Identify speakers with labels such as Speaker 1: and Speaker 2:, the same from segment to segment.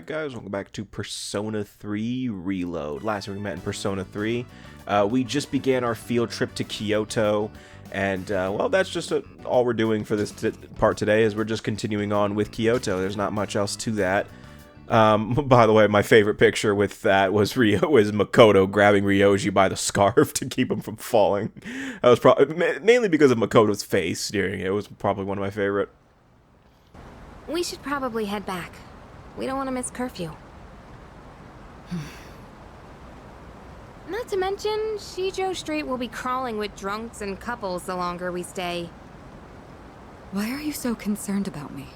Speaker 1: Alright guys, welcome back to Persona 3 Reload. Last time we met in Persona 3, we just began our field trip to Kyoto, and well, that's just all we're doing for this part today, is we're just continuing on with Kyoto. There's not much else to that. By the way, my favorite picture with that was Makoto grabbing Ryoji by the scarf to keep him from falling. That was probably mainly because of Makoto's face during it. It was probably one of my favorite.
Speaker 2: We should probably head back. We don't want to miss curfew. Not to mention, Shijo Street will be crawling with drunks and couples the longer we stay.
Speaker 3: Why are you so concerned about me?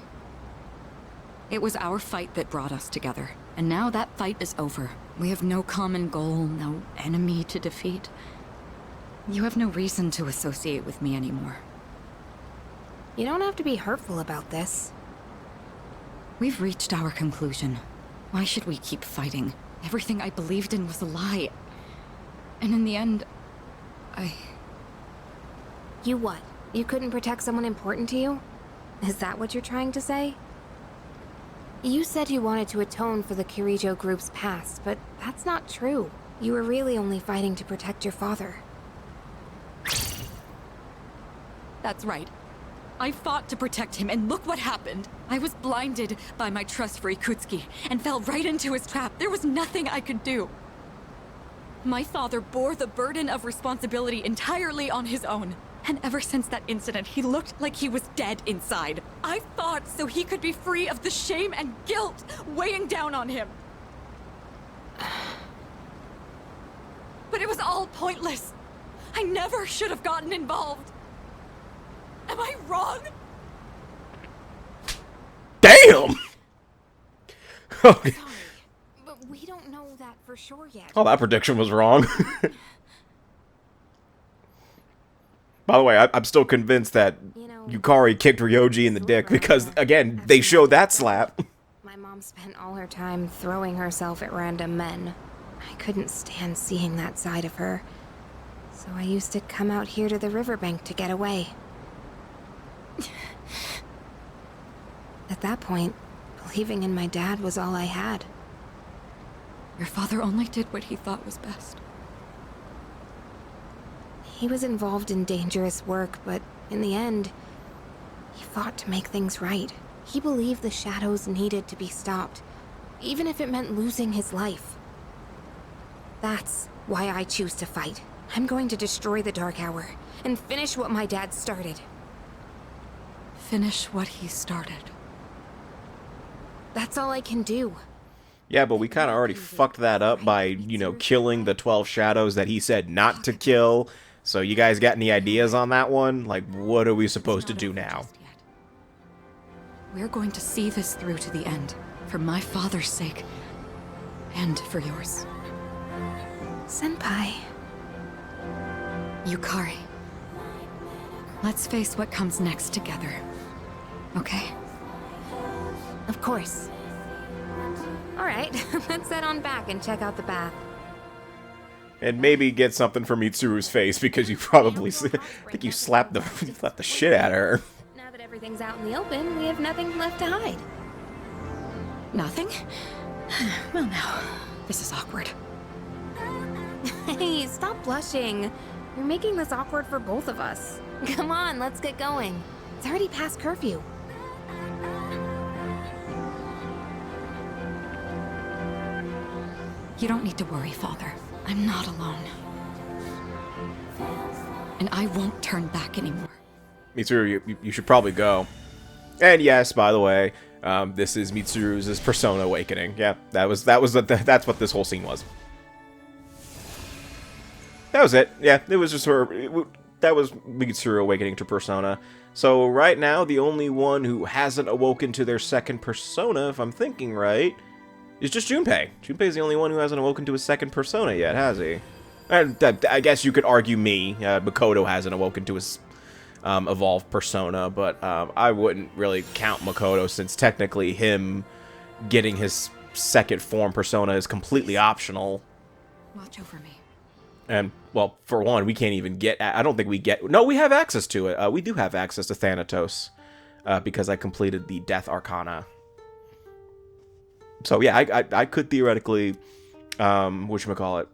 Speaker 3: It was our fight that brought us together, and now that fight is over. We have no common goal, no enemy to defeat. You have no reason to associate with me anymore.
Speaker 2: You don't have to be hurtful about this.
Speaker 3: We've reached our conclusion. Why should we keep fighting? Everything I believed in was a lie. And in the end,
Speaker 2: You what? You couldn't protect someone important to you? Is that what you're trying to say? You said you wanted to atone for the Kirijo group's past, but that's not true. You were really only fighting to protect your father.
Speaker 3: That's right. I fought to protect him, and look what happened. I was blinded by my trust for Ikutsuki, and fell right into his trap. There was nothing I could do. My father bore the burden of responsibility entirely on his own. And ever since that incident, he looked like he was dead inside. I fought so he could be free of the shame and guilt weighing down on him. But it was all pointless. I never should have gotten involved. Am I wrong?
Speaker 1: Damn! Okay.
Speaker 2: Sorry, but we don't know that for sure yet.
Speaker 1: Oh, that prediction was wrong. By the way, I'm still convinced that Yukari kicked Ryoji in the dick because, again, they showed that slap.
Speaker 2: My mom spent all her time throwing herself at random men. I couldn't stand seeing that side of her. So I used to come out here to the riverbank to get away. At that point, believing in my dad was all I had.
Speaker 3: Your father only did what he thought was best.
Speaker 2: He was involved in dangerous work, but in the end, he fought to make things right. He believed the shadows needed to be stopped, even if it meant losing his life. That's why I choose to fight. I'm going to destroy the Dark Hour and finish what my dad started.
Speaker 3: Finish what he started.
Speaker 2: That's all I can do.
Speaker 1: Yeah, but we kind of already fucked that up by, you know, killing the 12 shadows that he said not to kill. So you guys got any ideas on that one? Like, what are we supposed to do now?
Speaker 3: We're going to see this through to the end, for my father's sake, and for yours.
Speaker 2: Senpai.
Speaker 3: Yukari. Let's face what comes next together. Okay?
Speaker 2: Of course. Alright, let's head on back and check out the bath.
Speaker 1: And maybe get something from Mitsuru's face, because you probably... I think you slapped the shit out of her.
Speaker 2: Now that everything's out in the open, we have nothing left to hide.
Speaker 3: Nothing? Well now, this is awkward.
Speaker 2: Hey, stop blushing. You're making this awkward for both of us. Come on, let's get going. It's already past curfew.
Speaker 3: You don't need to worry, Father. I'm not alone. And I won't turn back anymore.
Speaker 1: Mitsuru, you should probably go. And yes, by the way, this is Mitsuru's Persona Awakening. Yeah, that's what this whole scene was. That was it. Yeah, it was just that was Mitsuru awakening to Persona. So right now, the only one who hasn't awoken to their second Persona, if I'm thinking right, is just Junpei. Junpei's the only one who hasn't awoken to his second Persona yet, has he? And I guess you could argue me. Makoto hasn't awoken to his evolved Persona, but I wouldn't really count Makoto, since technically him getting his second form Persona is completely optional.
Speaker 3: Watch over me.
Speaker 1: And, well, for one, we can't even get... I don't think we get... No, we have access to it. We do have access to Thanatos, because I completed the Death Arcana. So yeah, I could theoretically, whatchamacallit.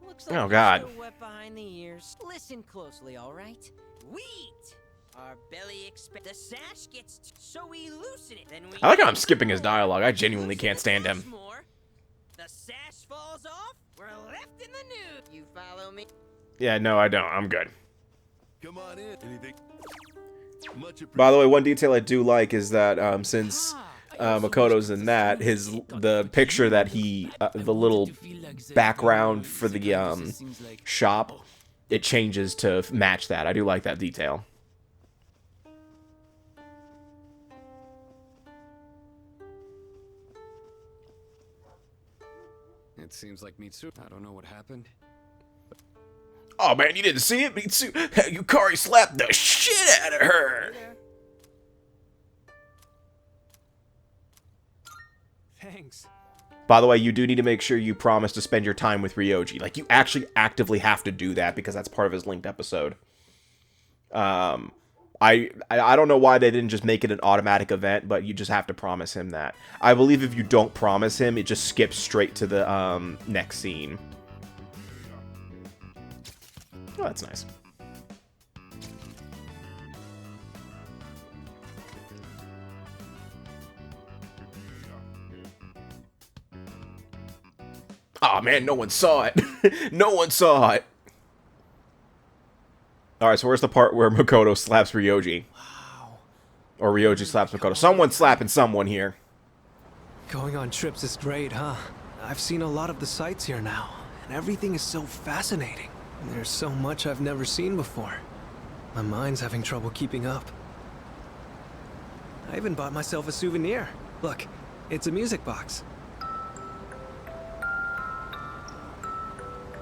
Speaker 4: Looks
Speaker 1: Oh,
Speaker 4: like
Speaker 1: God.
Speaker 4: you're still wet behind the ears. Listen closely, all right? Wheat. Our belly expect the sash gets so we loosen it. Then we
Speaker 1: I like how I'm skipping his dialogue. I genuinely can't stand him.
Speaker 4: More. The sash falls off. We're left in the nude. You follow me?
Speaker 1: Yeah, no, I don't. I'm good.
Speaker 5: Come on in. Anything? Much
Speaker 1: By the way, one detail I do like is that since Makoto's in that, the picture that he, the little background for the shop, it changes to match that. I do like that detail.
Speaker 6: It seems like Mitsuru. I don't know what happened.
Speaker 1: Oh man, you didn't see it? Yukari slapped the shit out of her.
Speaker 7: Thanks.
Speaker 1: By the way, you do need to make sure you promise to spend your time with Ryoji. Like, you actually actively have to do that because that's part of his linked episode. I don't know why they didn't just make it an automatic event, but you just have to promise him that. I believe if you don't promise him, it just skips straight to the next scene. Oh, that's nice. Oh man, no one saw it. No one saw it. Alright, so where's the part where Makoto slaps Ryoji?
Speaker 7: Wow.
Speaker 1: Or Ryoji slaps Makoto. Someone's slapping someone here.
Speaker 7: Going on trips is great, huh? I've seen a lot of the sights here now, and everything is so fascinating. There's so much I've never seen before. My mind's having trouble keeping up. I even bought myself a souvenir. Look, it's a music box.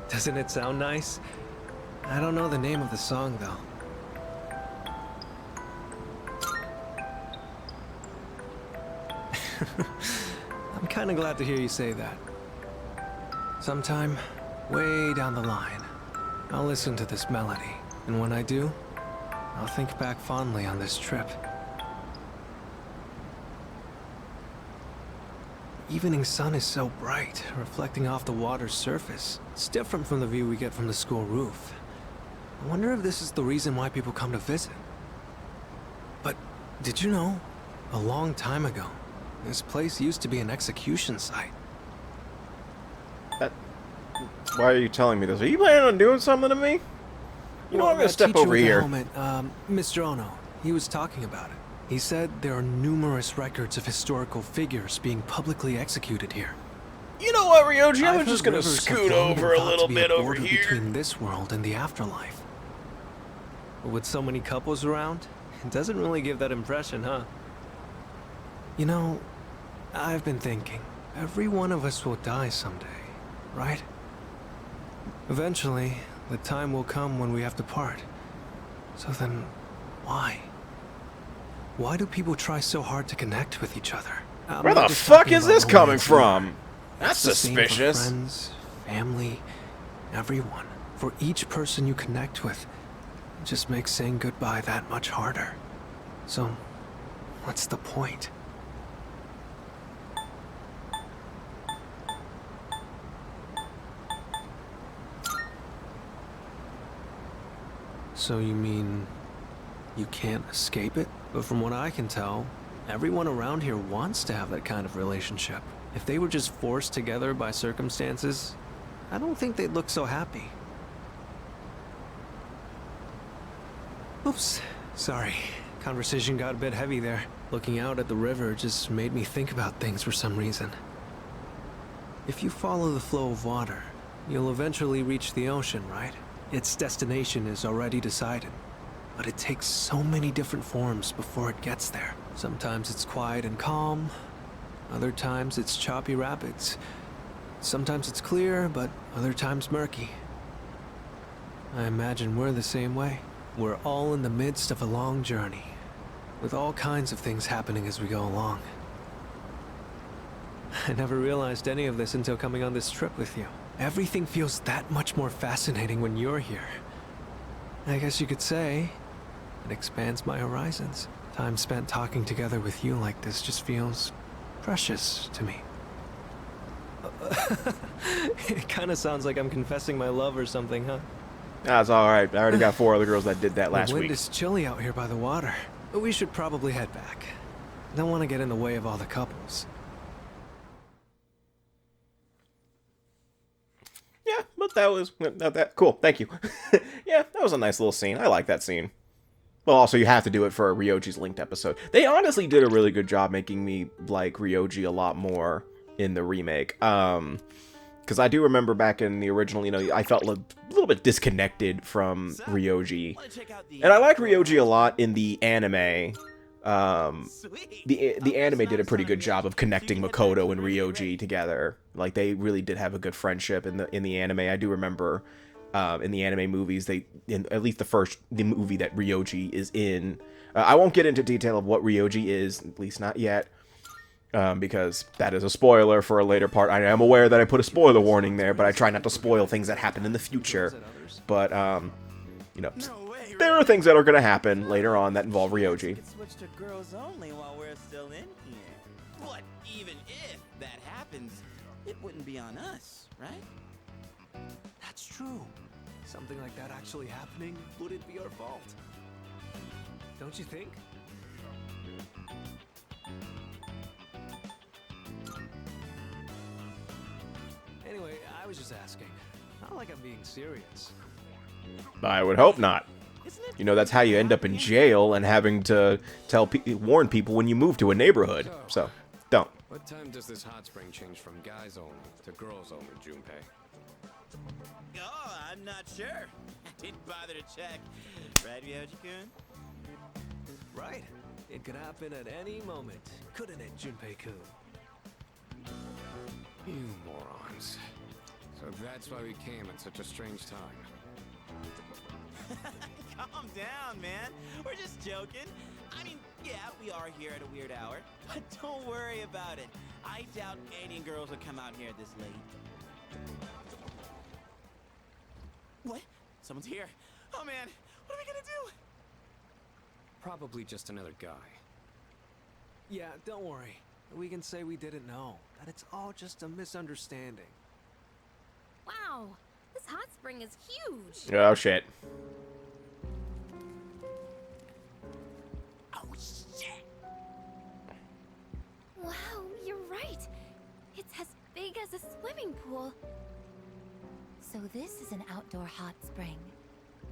Speaker 7: Doesn't it sound nice? I don't know the name of the song, though. I'm kinda glad to hear you say that. Sometime, way down the line, I'll listen to this melody, and when I do, I'll think back fondly on this trip. The evening sun is so bright, reflecting off the water's surface. It's different from the view we get from the school roof. I wonder if this is the reason why people come to visit. But did you know, a long time ago, this place used to be an execution site.
Speaker 1: Why are you telling me this? Are you planning on doing something to me? You know, I'm gonna step over here.
Speaker 7: Mr. Ono, he was talking about it. He said there are numerous records of historical figures being publicly executed here.
Speaker 1: You know what, Ryoji? I'm
Speaker 7: I've
Speaker 1: just
Speaker 7: heard
Speaker 1: gonna
Speaker 7: rivers have
Speaker 1: scoot
Speaker 7: long been
Speaker 1: over a
Speaker 7: thought to
Speaker 1: little
Speaker 7: be
Speaker 1: bit over
Speaker 7: border
Speaker 1: here.
Speaker 7: between this world and the afterlife. But with so many couples around, it doesn't really give that impression, huh? You know, I've been thinking, every one of us will die someday, right? Eventually, the time will come when we have to part. So then, why? Why do people try so hard to connect with each other? I'm
Speaker 1: Where
Speaker 7: not
Speaker 1: the
Speaker 7: just
Speaker 1: fuck
Speaker 7: talking
Speaker 1: is
Speaker 7: about
Speaker 1: this coming
Speaker 7: romance
Speaker 1: from?
Speaker 7: here.
Speaker 1: That's
Speaker 7: It's the same for
Speaker 1: suspicious.
Speaker 7: friends, family, everyone. For each person you connect with, it just makes saying goodbye that much harder. So, what's the point? So you mean you can't escape it? But from what I can tell, everyone around here wants to have that kind of relationship. If they were just forced together by circumstances, I don't think they'd look so happy. Oops, sorry. Conversation got a bit heavy there. Looking out at the river just made me think about things for some reason. If you follow the flow of water, you'll eventually reach the ocean, right? Its destination is already decided, but it takes so many different forms before it gets there. Sometimes it's quiet and calm, other times it's choppy rapids. Sometimes it's clear, but other times murky. I imagine we're the same way. We're all in the midst of a long journey, with all kinds of things happening as we go along. I never realized any of this until coming on this trip with you. Everything feels that much more fascinating when you're here. I guess you could say it expands my horizons. Time spent talking together with you like this just feels precious to me. It kind of sounds like I'm confessing my love or something, huh?
Speaker 1: That's alright. I already got 4 other girls that did that last
Speaker 7: The wind
Speaker 1: week.
Speaker 7: is chilly out here by the water. But we should probably head back. Don't want to get in the way of all the couples.
Speaker 1: Yeah, but that was not that cool. Thank you. Yeah, that was a nice little scene. I like that scene. Well, also, you have to do it for a Ryoji's Linked episode. They honestly did a really good job making me like Ryoji a lot more in the remake. Because I do remember back in the original, you know, I felt a little bit disconnected from Ryoji. And I like Ryoji a lot in the anime. The anime did a pretty good job of connecting Makoto and Ryoji together. Like, they really did have a good friendship in the anime. I do remember in the anime movies, at least the movie that Ryoji is in. I won't get into detail of what Ryoji is, at least not yet. Because that is a spoiler for a later part. I am aware that I put a spoiler warning there, but I try not to spoil things that happen in the future. But, you know, there are things that are going to happen later on that involve Ryoji.
Speaker 4: Switch to girls only while we're still in here. But even if that happens, it wouldn't be on us, right?
Speaker 7: That's true. Something like that actually happening wouldn't be our fault. Don't you think? Anyway, I was just asking. Not like I'm being serious.
Speaker 1: I would hope not. You know, that's how you end up in jail and having to warn people when you move to a neighborhood. So, don't.
Speaker 6: What time does this hot spring change from guys only to girls only, Junpei?
Speaker 4: Oh, I'm not sure. I didn't bother to check. Right, Ryoji-kun?
Speaker 7: Right. It could happen at any moment, couldn't it, Junpei-kun?
Speaker 6: You morons. So that's why we came at such a strange time.
Speaker 4: Calm down, man. We're just joking. I mean, yeah, we are here at a weird hour, but don't worry about it. I doubt any girls will come out here this late. What? Someone's here. Oh, man. What are we gonna do?
Speaker 6: Probably just another guy.
Speaker 7: Yeah, don't worry. We can say we didn't know. That it's all just a misunderstanding.
Speaker 2: Wow, this hot spring is huge.
Speaker 1: Oh, shit.
Speaker 4: Oh, shit.
Speaker 2: Wow, you're right. It's as big as a swimming pool.
Speaker 8: So this is an outdoor hot spring.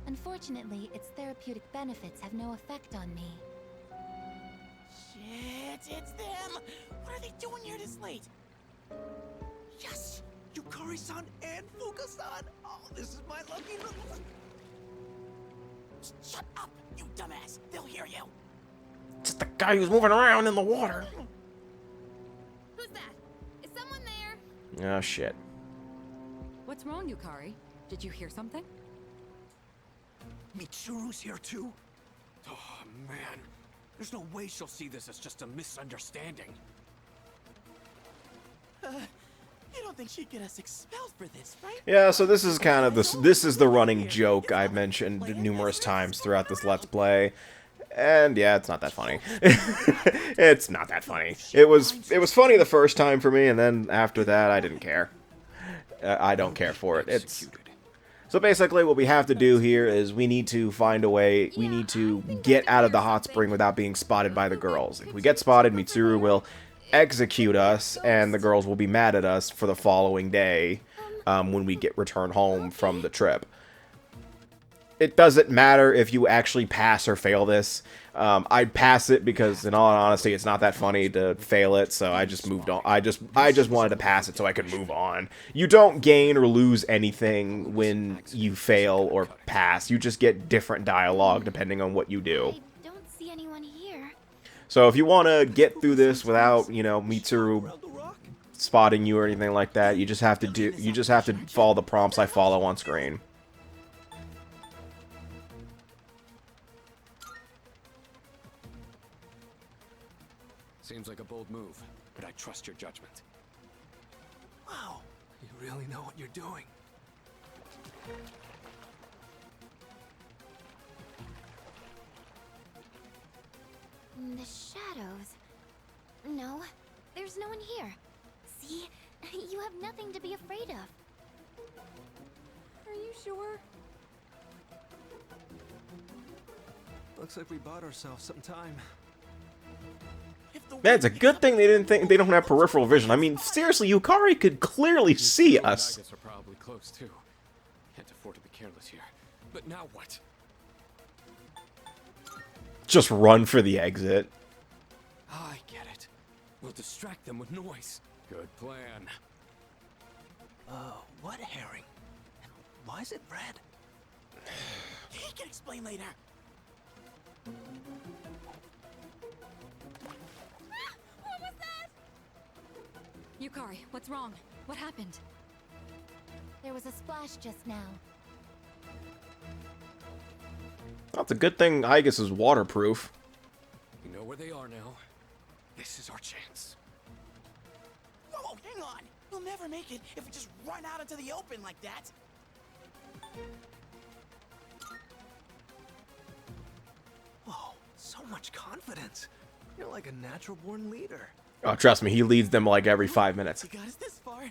Speaker 8: Unfortunately, its therapeutic benefits have no effect on me.
Speaker 4: Shit, it's them. What are they doing here this late? Yes, Yukari-san and Fuka-san. Oh, this is my lucky little... Shut up, you dumbass. They'll hear you.
Speaker 1: It's the guy who's moving around in the water.
Speaker 2: Who's that? Is someone there?
Speaker 1: Oh, shit.
Speaker 3: What's wrong, Yukari? Did you hear something?
Speaker 5: Mitsuru's here too? Oh, man. There's no way she'll see this as just a misunderstanding.
Speaker 4: You don't think she'd get us expelled for this, right?
Speaker 1: Yeah, so this is kind of this is the running joke I've mentioned numerous times throughout this Let's Play. And yeah, it's not that funny. It's not that funny. It was funny the first time for me, and then after that, I didn't care. I don't care for it. So basically, what we have to do here is we need to find a way. We need to get out of the hot spring without being spotted by the girls. If we get spotted, Mitsuru will execute us, and the girls will be mad at us for the following day when we get returned home from the trip. It doesn't matter if you actually pass or fail this. I'd pass it because, in all honesty, it's not that funny to fail it, so I just moved on. I just wanted to pass it so I could move on. You don't gain or lose anything when you fail or pass. You just get different dialogue depending on what you do.
Speaker 2: I don't see anyone here.
Speaker 1: So if you want to get through this without, you know, Mitsuru spotting you or anything like that, you just have to follow the prompts I follow on screen.
Speaker 6: Seems like a bold move, but I trust your judgment.
Speaker 7: Wow, you really know what you're doing.
Speaker 2: The shadows. No,
Speaker 8: There's no one here. See? You have nothing to be afraid of.
Speaker 3: Are you sure?
Speaker 7: Looks like we bought ourselves some time.
Speaker 1: Man, it's a good thing they don't have peripheral vision. I mean, seriously, Yukari could clearly see us.
Speaker 6: Are probably close too. Can't afford to be careless here. But now what?
Speaker 1: Just run for the exit.
Speaker 6: I get it. We'll distract them with noise. Good plan.
Speaker 7: What herring? And why is it red?
Speaker 4: He can explain later.
Speaker 3: What was that? Yukari, what's wrong? What happened?
Speaker 8: There was a splash just now.
Speaker 1: Well, it's a good thing Aigis is waterproof.
Speaker 6: We know where they are now. This is our chance.
Speaker 4: Whoa, hang on. We'll never make it if we just run out into the open like that.
Speaker 7: Whoa, so much confidence. You're like a natural-born leader.
Speaker 1: Oh, trust me, he leads them like every 5 minutes.
Speaker 4: You got us this far.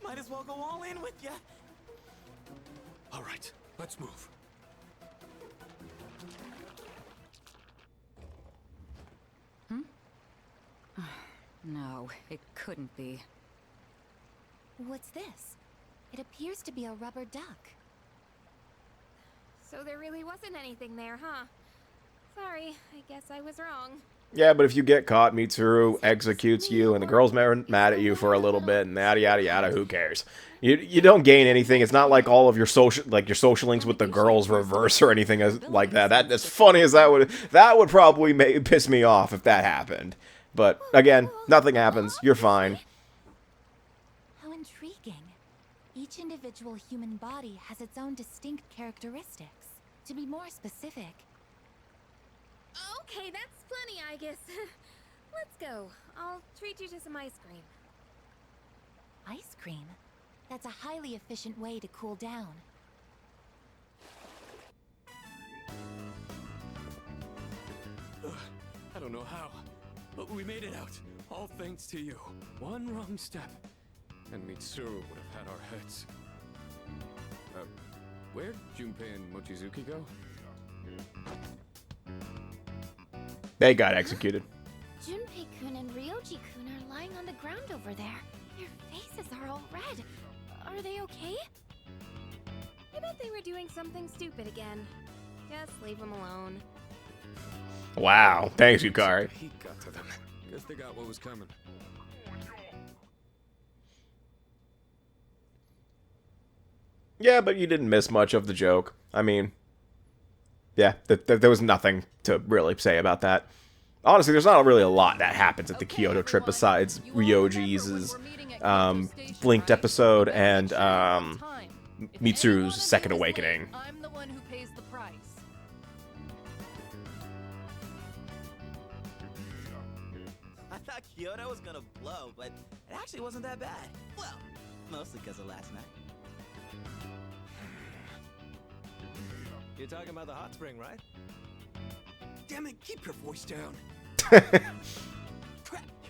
Speaker 4: Might as well go all in with ya.
Speaker 6: All right, let's move.
Speaker 3: No, it couldn't be.
Speaker 8: What's this? It appears to be a rubber duck.
Speaker 2: So there really wasn't anything there, huh? Sorry, I guess I was wrong.
Speaker 1: Yeah, but if you get caught, Mitsuru executes you, and the girl's mad at you for a little bit, and yada yada yada. Who cares? You don't gain anything. It's not like all of your social links with the girls reverse or anything like that. That as funny as that would probably piss me off if that happened. But again, nothing happens. You're fine.
Speaker 8: How intriguing. Each individual human body has its own distinct characteristics. To be more specific,
Speaker 2: Okay, that's plenty, I guess. Let's go. I'll treat you to some ice cream.
Speaker 8: ice cream. That's a highly efficient way to cool down.
Speaker 6: I don't know how, but we made it out. All thanks to you. One wrong step, and Mitsuru would have had our heads. Where'd Junpei and Mochizuki go?
Speaker 1: They got executed.
Speaker 8: Junpei-kun and Ryoji-kun are lying on the ground over there. Their faces are all red. Are they okay?
Speaker 2: I bet they were doing something stupid again. Just leave them alone.
Speaker 1: Wow. Thanks, Yukari.
Speaker 6: He got to them. Guess they got what was coming.
Speaker 1: Yeah, but you didn't miss much of the joke. I mean, yeah, there was nothing to really say about that. Honestly, there's not really a lot that happens at the Kyoto trip besides Ryoji's Blinked episode and Mitsuru's Second Awakening.
Speaker 3: I'm the one who pays the price.
Speaker 4: I thought Kyoto was gonna blow, but it actually wasn't that bad. Well, mostly because of last night.
Speaker 7: You're talking about the hot spring, right?
Speaker 5: Damn it, keep your voice down.
Speaker 4: Crap,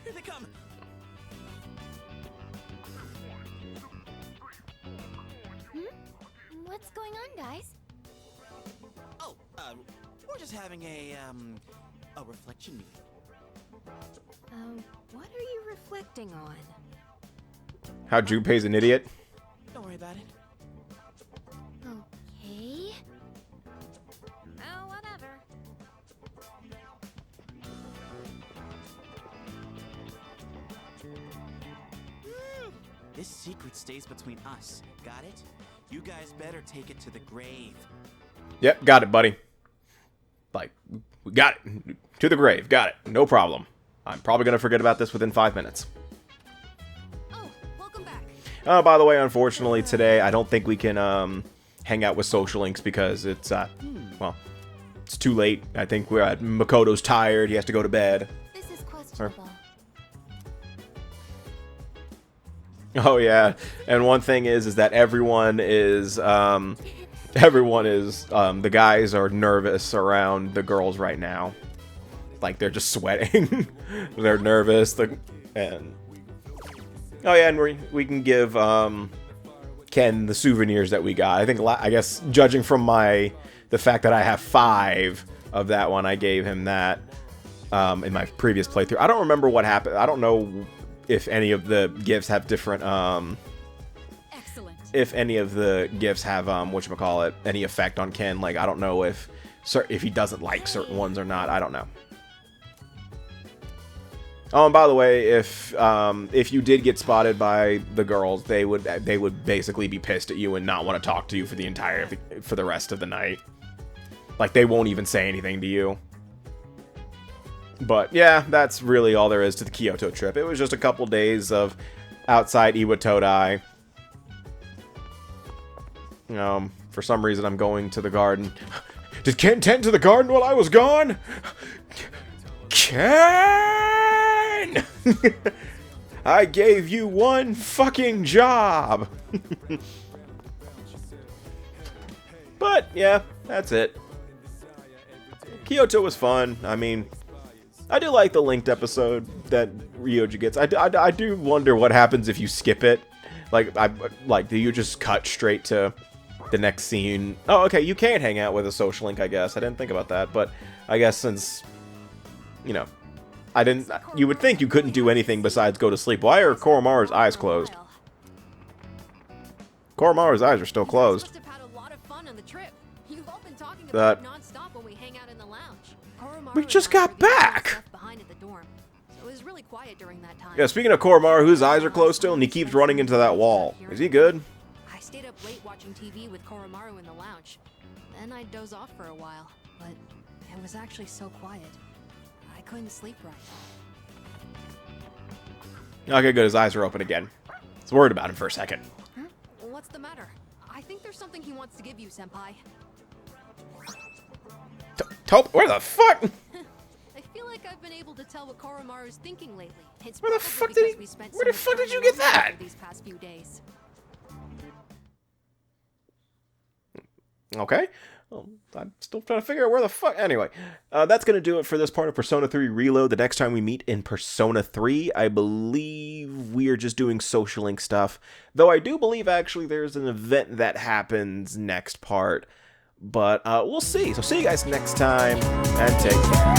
Speaker 4: here they come.
Speaker 8: What's going on, guys?
Speaker 4: Oh, we're just having a reflection meeting.
Speaker 2: What are you reflecting on?
Speaker 1: How Junpei's an idiot?
Speaker 4: Don't worry about it.
Speaker 8: Okay.
Speaker 2: Oh, whatever.
Speaker 4: This secret stays between us. Got it? You guys better take it to the grave.
Speaker 1: Yep, got it, buddy. Like, we got it. To the grave. Got it. No problem. I'm probably going to forget about this within 5 minutes.
Speaker 3: Oh, welcome back.
Speaker 1: By the way, unfortunately, today, I don't think we can hang out with social links because it's, well, it's too late. I think Makoto's tired. He has to go to bed.
Speaker 8: This is questionable.
Speaker 1: Oh, yeah. And one thing is that everyone is, the guys are nervous around the girls right now. Like, they're just sweating. They're nervous. And oh yeah, and we can give Ken the souvenirs that we got. I guess judging from the fact that I have 5 of that one, I gave him that in my previous playthrough. I don't remember what happened. I don't know if any of the gifts have different
Speaker 3: Excellent.
Speaker 1: if any of the gifts have whatchamacallit, any effect on Ken. Like, I don't know if he doesn't like certain ones or not. I don't know. Oh, and by the way, if you did get spotted by the girls, they would basically be pissed at you and not want to talk to you for the rest of the night. Like, they won't even say anything to you. But yeah, that's really all there is to the Kyoto trip. It was just a couple days of outside Iwatodai. For some reason, I'm going to the garden. Did Ken tend to the garden while I was gone? Ken! I gave you one fucking job! But, yeah, that's it. Kyoto was fun. I mean, I do like the linked episode that Ryoja gets. I do wonder what happens if you skip it. Like, do you just cut straight to the next scene? Oh, okay, you can hang out with a social link, I guess. I didn't think about that, but I guess since, you know, you would think you couldn't do anything besides go to sleep. Why are Koromaru's eyes closed? Koromaru's eyes are still closed. That we just got back! Yeah, speaking of Koromaru, whose eyes are closed still, and he keeps running into that wall. Is he good?
Speaker 9: I stayed up late watching TV with Koromaru in the lounge. Then I'd doze off for a while, but it was actually so quiet. I couldn't sleep right.
Speaker 1: Okay, good. His eyes are open again. I was worried about him for a second.
Speaker 9: Huh? What's the matter? I think there's something he wants to give you, Senpai.
Speaker 1: Where the fuck?
Speaker 9: I feel like I've been able to tell what Koromaru's thinking lately. It's
Speaker 1: Where the fuck did you get that?
Speaker 9: These past few days.
Speaker 1: Okay. Well, I'm still trying to figure out where the fuck... Anyway, that's going to do it for this part of Persona 3 Reload. The next time we meet in Persona 3, I believe we are just doing social link stuff. Though I do believe, actually, there's an event that happens next part. But we'll see. So see you guys next time, and take care.